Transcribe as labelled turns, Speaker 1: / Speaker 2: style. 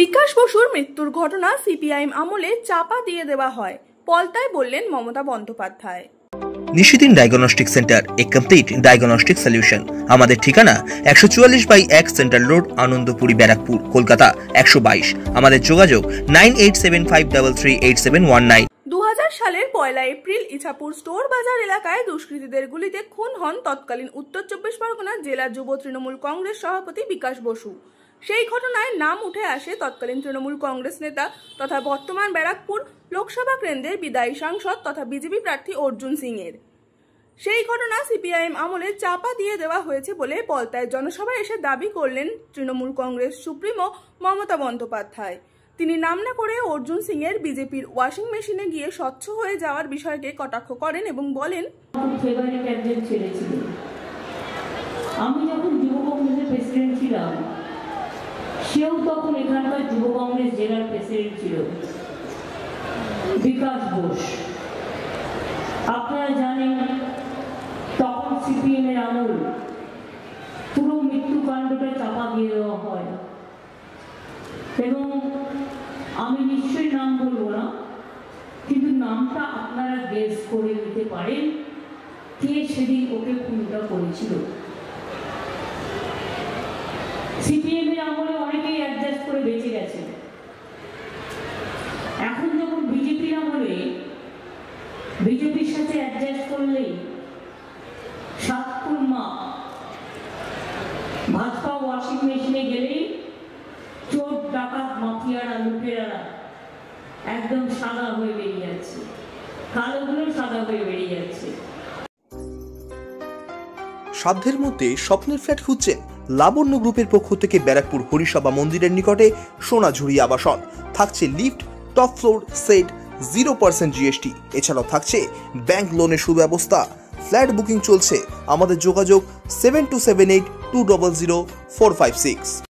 Speaker 1: বিকাশ বসুর মৃত্যুর ঘটনা সিপিআইএম আমলে চাপা দিয়ে দেওয়া হয়, পলতায় বললেন মমতা বন্দ্যোপাধ্যায়।
Speaker 2: নিশিদিন ডায়াগনস্টিক সেন্টার, এ কমপ্লিট ডায়াগনস্টিক সলিউশন। আমাদের ঠিকানা 144/1 সেন্ট্রাল রোড, আনন্দপুরি, ব্যারাকপুর, কলকাতা 122। আমাদের যোগাযোগ 9875338719।
Speaker 1: 2000 সালের 1 এপ্রিল ইছাপুর স্টোর বাজার এলাকায় দুষ্কৃতীদের গুলিতে খুন হন তৎকালীন উত্তর 24 পরগনা জেলা যুব তৃণমূল কংগ্রেস সভাপতি বিকাশ বসু। সেই ঘটনায় নাম উঠে আসে তৎকালীন তৃণমূল কংগ্রেস নেতা তথা বর্তমান ব্যারাকপুর লোকসভা কেন্দ্রের বিদায়ী সাংসদ তথা বিজেপি প্রার্থী অর্জুন সিং এর। সেই ঘটনা সিপিআইএম আমলে চাপা দিয়ে দেওয়া হয়েছে বলে পলতায় জনসভায় এসে দাবি করলেন তৃণমূল কংগ্রেস সুপ্রিমো মমতা বন্দ্যোপাধ্যায়। তিনি নাম না করে অর্জুন সিং এর বিজেপির ওয়াশিং মেশিনে গিয়ে স্বচ্ছ হয়ে যাওয়ার বিষয়কে কটাক্ষ করেন এবং বলেন,
Speaker 3: আমি যখন যুব কংগ্রেসের প্রেসিডেন্ট ছিলাম, সেও তখন এখানকার যুব কংগ্রেস জেলার প্রেসিডেন্ট ছিল বিকাশ বোস। আপনারা জানেন তখন সিপিএম এর আমল পুরো মৃত্যুকাণ্ডটা চাপা দিয়ে দেওয়া হয় এবং আমি নিশ্চয়ই নাম বলবো না, কিন্তু নামটা আপনারা গেস করে নিতে পারেন কে সেদিন ওকে খুনটা করেছিল। সিপিএম এর আমলে অনেকেই অ্যাডজাস্ট করে বেঁচে গেছে। এখন যখন বিজেপির আমলে বিজেপির সাথে অ্যাডজাস্ট করলেই সাতপুর মা ভাজপা ওয়াশিং মেশিনে গেলেই চোর ডাকাত মাফিয়ারা লুটেরারা একদম সাদা হয়ে বেরিয়ে যাচ্ছে, কালোগুলো সাদা হয়ে বেরিয়ে যাচ্ছে।
Speaker 2: সাধ্যের মধ্যে স্বপ্নের ফ্ল্যাট খুঁজছেন? লাবণ্য গ্রুপের পক্ষ থেকে ব্যারাকপুর হরিসভা মন্দিরের নিকটে সোনাঝুরি আবাসন। থাকছে lift, top floor, set, 0% GST. এছাড়াও থাকছে ব্যাংক লোনের সুব্যবস্থা। ফ্ল্যাট বুকিং চলছে। আমাদের যোগাযোগ 7278200456।